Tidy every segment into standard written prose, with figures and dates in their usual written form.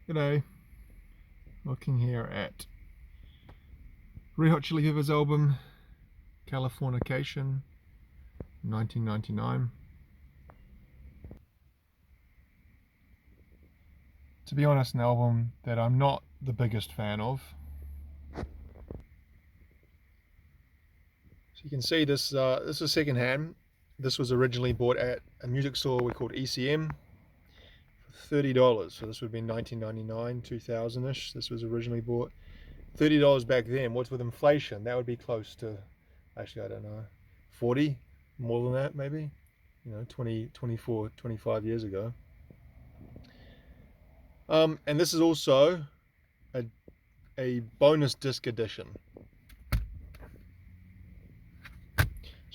G'day, looking here at Red Hot Chili Peppers album Californication, 1999. To be honest, an album that I'm not the biggest fan of. So you can see this is secondhand. This was originally bought at a music store we called ECM for $30. So this would be 1999, 2000-ish. This was originally bought $30 back then. What's with inflation? That would be close to, actually I don't know, 40, more than that maybe. 20, 24, 25 years ago. And this is also a bonus disc edition. So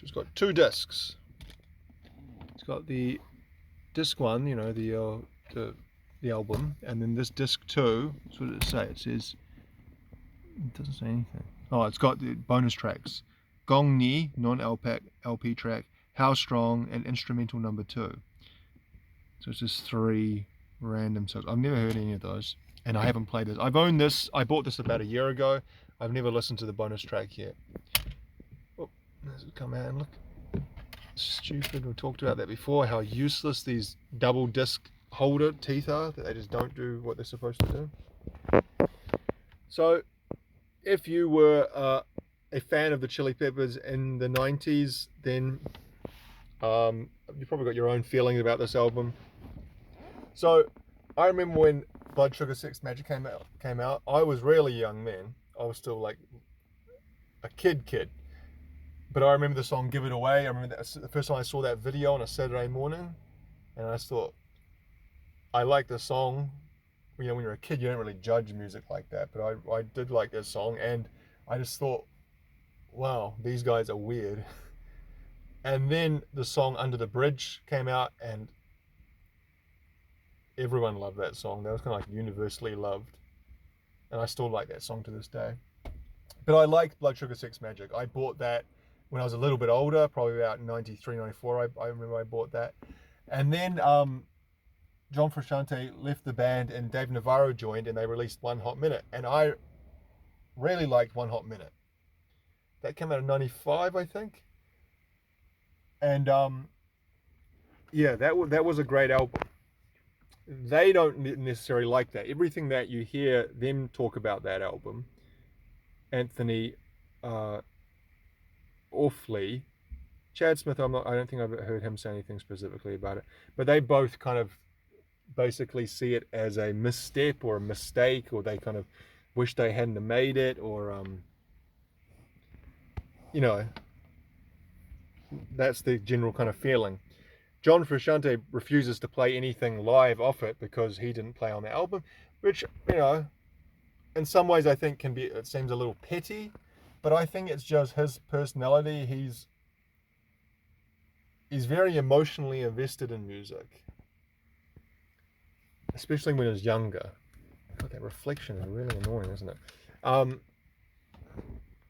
it's got two discs. It's got the disc one, the album, and then this disc two. So what does it say? It says, it doesn't say anything. Oh, it's got the bonus tracks: Gong Ni, non-LP track, How Strong, and instrumental number 2. So it's just 3 random songs. I've never heard any of those, and I haven't played this. I've owned this. I bought this about a year ago. I've never listened to the bonus track yet. Oh, does it come out and look? Stupid. We talked about that before, how useless these double disc holder teeth are, that they just don't do what they're supposed to do. So if you were a fan of the Chili Peppers in the 90s, then you probably got your own feeling about this album. So I remember when Blood Sugar Sex Magic came out. I was really young then. I was still like a kid. But I remember the song Give It Away. I remember the first time I saw that video on a Saturday morning, and I just thought, I like the song. When you're a kid, you don't really judge music like that, but I did like this song, and I just thought, wow, these guys are weird. And then the song Under the Bridge came out, and everyone loved that song. That was kind of like universally loved, and I still like that song to this day. But I liked Blood Sugar Sex Magic. I bought that when I was a little bit older, probably about 93, 94. I remember I bought that. And then John Frusciante left the band and Dave Navarro joined, and they released One Hot Minute. And I really liked One Hot Minute. That came out in 95, I think. And yeah, that was a great album. They don't necessarily like that. Everything that you hear them talk about that album, Anthony or Flea, Chad Smith, I don't think I've heard him say anything specifically about it, but they both kind of basically see it as a misstep or a mistake, or they kind of wish they hadn't made it, or that's the general kind of feeling. John Frusciante refuses to play anything live off it because he didn't play on the album, which, in some ways I think it seems a little petty, but I think it's just his personality. He's very emotionally invested in music, especially when he was younger. God, that reflection is really annoying, isn't it?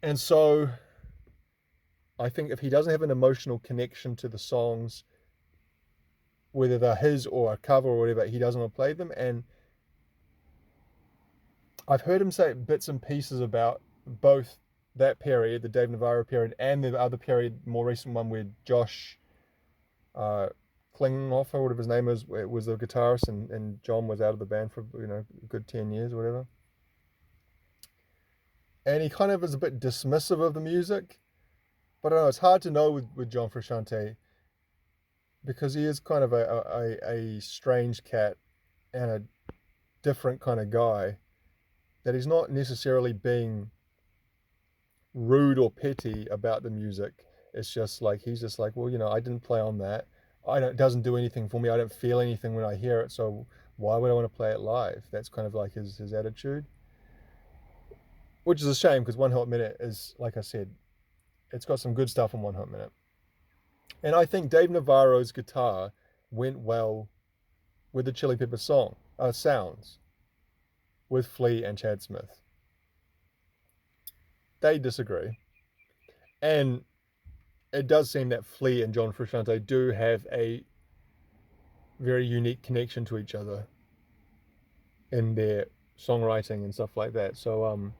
And so I think if he doesn't have an emotional connection to the songs, whether they're his or a cover or whatever, he doesn't want to play them. And I've heard him say bits and pieces about both that period, the Dave Navarro period, and the other period, more recent one, where Josh Klinghoffer, whatever his name is, was the guitarist, and John was out of the band for a good 10 years or whatever. And he kind of is a bit dismissive of the music, but I don't know, it's hard to know with John Frusciante, because he is kind of a strange cat and a different kind of guy, that he's not necessarily being rude or petty about the music. It's just like, he's just like, well, I didn't play on that. It doesn't do anything for me. I don't feel anything when I hear it, so why would I want to play it live? That's kind of like his attitude, which is a shame, because One Hot Minute is, like I said, it's got some good stuff on One Hot Minute. And I think Dave Navarro's guitar went well with the Chili Pepper sounds with Flea and Chad Smith. They disagree. And it does seem that Flea and John Frusciante do have a very unique connection to each other. in their songwriting and stuff like that. So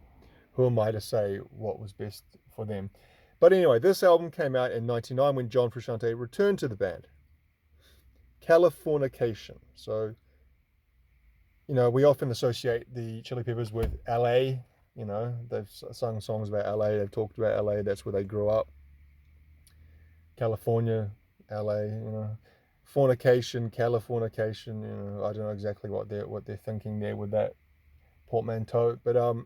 who am I to say what was best for them? But anyway, this album came out in '99 when John Frusciante returned to the band. Californication. So, we often associate the Chili Peppers with LA. They've sung songs about LA. They've talked about LA. That's where they grew up. California, LA. Fornication, Californication. I don't know exactly what they're thinking there with that portmanteau. But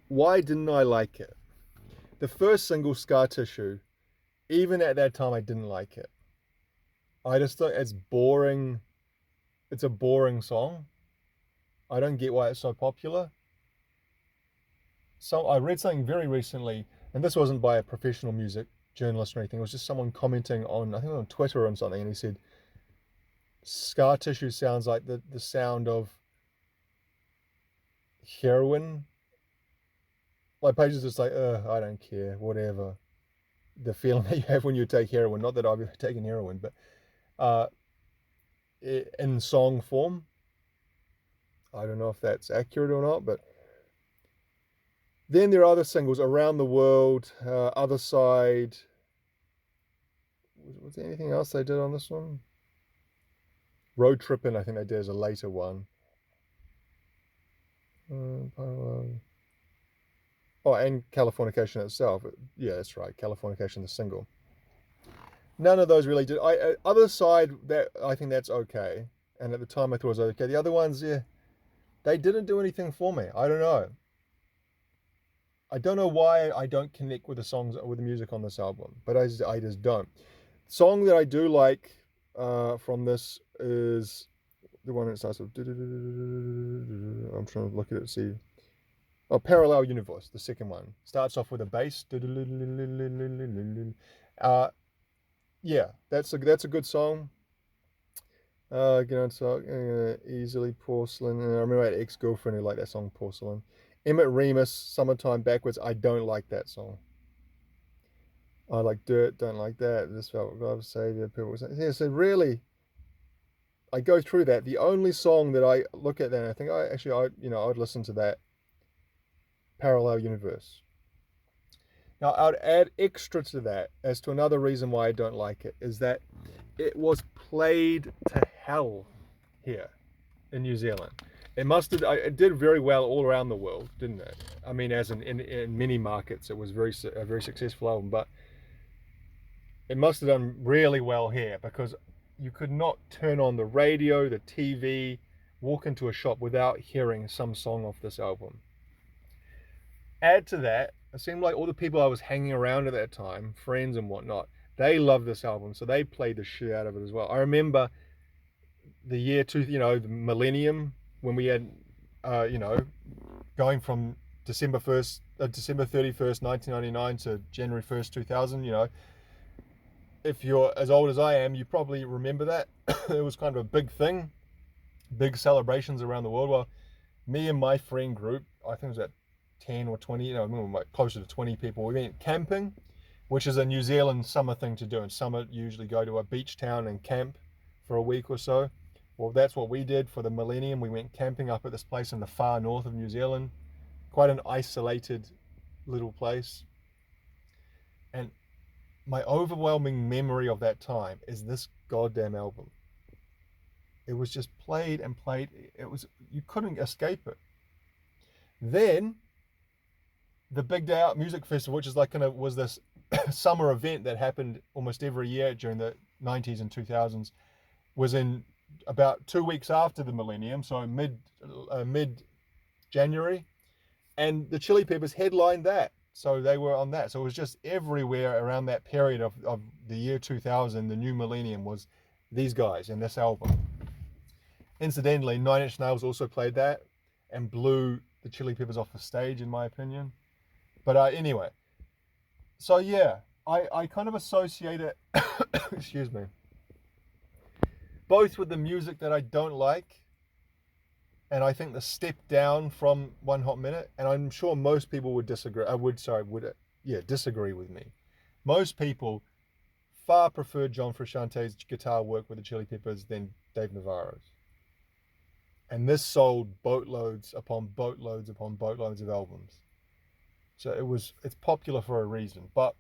why didn't I like it? The first single, Scar Tissue, even at that time, I didn't like it. I just thought it's boring. It's a boring song. I don't get why it's so popular. So I read something very recently, and this wasn't by a professional music journalist or anything. It was just someone commenting on, I think on Twitter or something, and he said, Scar Tissue sounds like the sound of heroin. Like Pages just like, I don't care, whatever. The feeling that you have when you take heroin. Not that I've ever taken heroin, but in song form. I don't know if that's accurate or not, but then there are other singles, Around the World, Other Side. Was there anything else they did on this one? Road Trippin', I think they did as a later one. Oh, and Californication itself. Yeah, that's right. Californication, the single. None of those really did. Other Side, that I think that's okay. And at the time I thought it was okay. The other ones, yeah, they didn't do anything for me. I don't know. I don't know why I don't connect with the songs, with the music on this album, but I just don't. The song that I do like from this is the one that starts with. I'm trying to look at it, see. Oh, Parallel Universe, the second one. Starts off with a bass. Yeah, that's a good song. Easily Porcelain. I remember I had an ex-girlfriend who liked that song, Porcelain. Emmett Remus, Summertime Backwards. I don't like that song. I like Dirt, don't like that. This felt God save you. People say, yeah, so really, I go through that. The only song that I look at that and I think, I'd listen to that. Parallel Universe. Now, I'd add extra to that as to another reason why I don't like it is that it was played to hell here in New Zealand. It did very well all around the world, didn't it? I mean, as in many markets, it was a very successful album, but it must have done really well here because you could not turn on the radio, the TV, walk into a shop without hearing some song off this album. Add to that, it seemed like all the people I was hanging around at that time, friends and whatnot, they loved this album, so they played the shit out of it as well. I remember the year the millennium, when we had, going from December 31st, 1999 to January 1st, 2000, if you're as old as I am, you probably remember that. It was kind of a big thing, big celebrations around the world. Well, me and my friend group, I think it was at 10 or 20, closer to 20 people, we went camping, which is a New Zealand summer thing to do. In summer, usually go to a beach town and camp for a week or so. Well, that's what we did for the millennium. We went camping up at this place in the far north of New Zealand. Quite an isolated little place. And my overwhelming memory of that time is this goddamn album. It was just played and played. You couldn't escape it. Then the Big Day Out Music Festival, which is was this summer event that happened almost every year during the 90s and 2000s, was in about 2 weeks after the millennium, so mid January, and the Chili Peppers headlined that, so they were on that. So it was just everywhere around that period of the year 2000, the new millennium, was these guys in this album. Incidentally, Nine Inch Nails also played that and blew the Chili Peppers off the stage, in my opinion. But anyway, so yeah, I kind of associate it excuse me, both with the music that I don't like, and I think the step down from One Hot Minute, and I'm sure most people would disagree. Disagree with me. Most people far preferred John Frusciante's guitar work with the Chili Peppers than Dave Navarro's. And this sold boatloads upon boatloads upon boatloads of albums. So it's popular for a reason. But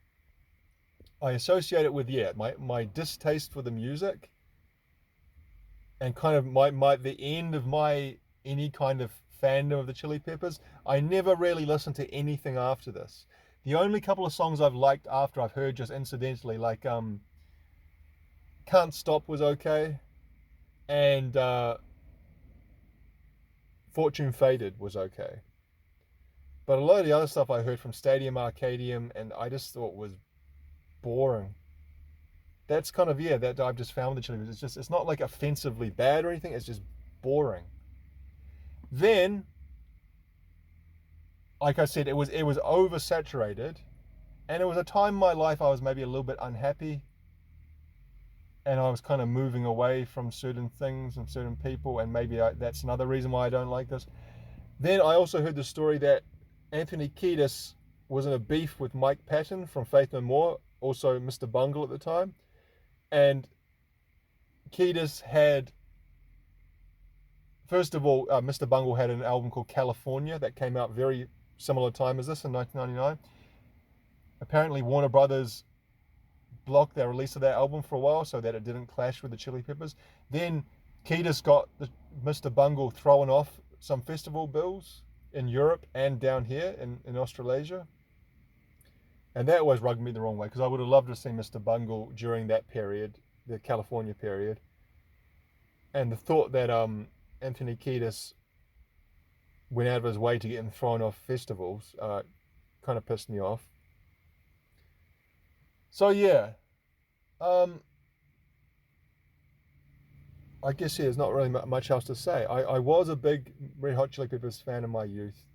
I associate it with, my distaste for the music, and kind of the end of my any kind of fandom of the Chili Peppers. I never really listened to anything after this. The only couple of songs I've liked after, I've heard just incidentally, like Can't Stop was okay, and Fortune Faded was okay. But a lot of the other stuff I heard from Stadium Arcadium, and I just thought was boring. That's kind of, that I've just found with the Chili Peppers. It's not like offensively bad or anything, it's just boring. Then, like I said, it was oversaturated, and it was a time in my life I was maybe a little bit unhappy, and I was kind of moving away from certain things and certain people, and maybe that's another reason why I don't like this. Then I also heard the story that Anthony Kiedis was in a beef with Mike Patton from Faith No More, also Mr. Bungle at the time, and Kiedis had, first of all, Mr. Bungle had an album called California that came out very similar time as this in 1999. Apparently Warner Brothers blocked their release of that album for a while so that it didn't clash with the Chili Peppers. Then Kiedis got Mr. Bungle thrown off some festival bills in Europe and down here in Australasia. And that always rubbed me the wrong way, because I would have loved to see Mr. Bungle during that period, the California period. And the thought that Anthony Kiedis went out of his way to get him thrown off festivals kind of pissed me off. So yeah, I guess there's not really much else to say. I was a big Red Hot Chili Peppers fan in my youth,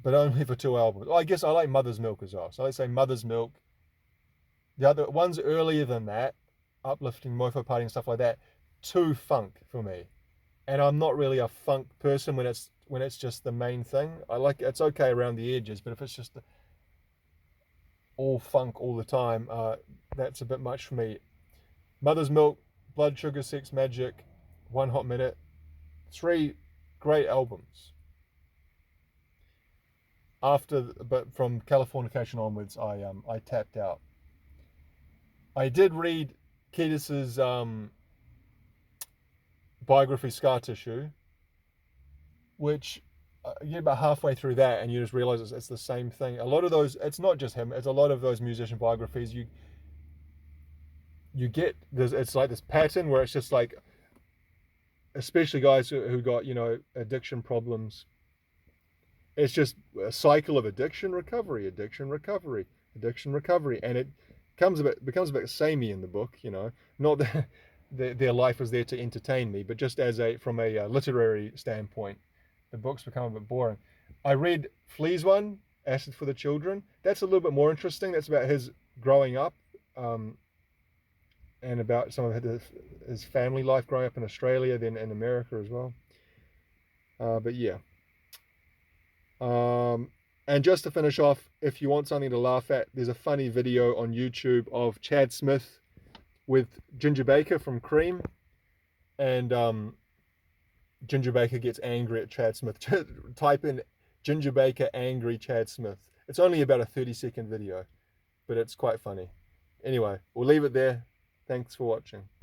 but only for 2 albums. I guess I like Mother's Milk as well. So let's say Mother's Milk. The other ones earlier than that, Uplifting, Mofo Party and stuff like that, too funk for me. And I'm not really a funk person when it's just the main thing. I like it's okay around the edges, but if it's just all funk all the time, that's a bit much for me. Mother's Milk, Blood Sugar Sex Magic, One Hot Minute, 3 great albums. But from Californication onwards, I tapped out. I did read Kiedis's biography, Scar Tissue, which you get about halfway through that and you just realize it's the same thing. A lot of those, it's not just him, it's a lot of those musician biographies. You get it's like this pattern where it's just like, especially guys who got addiction problems. It's just a cycle of addiction recovery, and it becomes a bit samey in the book. Not that their life was there to entertain me, but just from a literary standpoint, the books become a bit boring. I read Flea's one, Acid for the Children. That's a little bit more interesting. That's about his growing up, and about some of his family life growing up in Australia, then in America as well. But yeah. And just to finish off, if you want something to laugh at, there's a funny video on YouTube of Chad Smith with Ginger Baker from Cream, and Ginger Baker gets angry at Chad Smith. Type in Ginger Baker angry Chad Smith. It's only about a 30-second video, but it's quite funny. Anyway, we'll leave it there. Thanks for watching.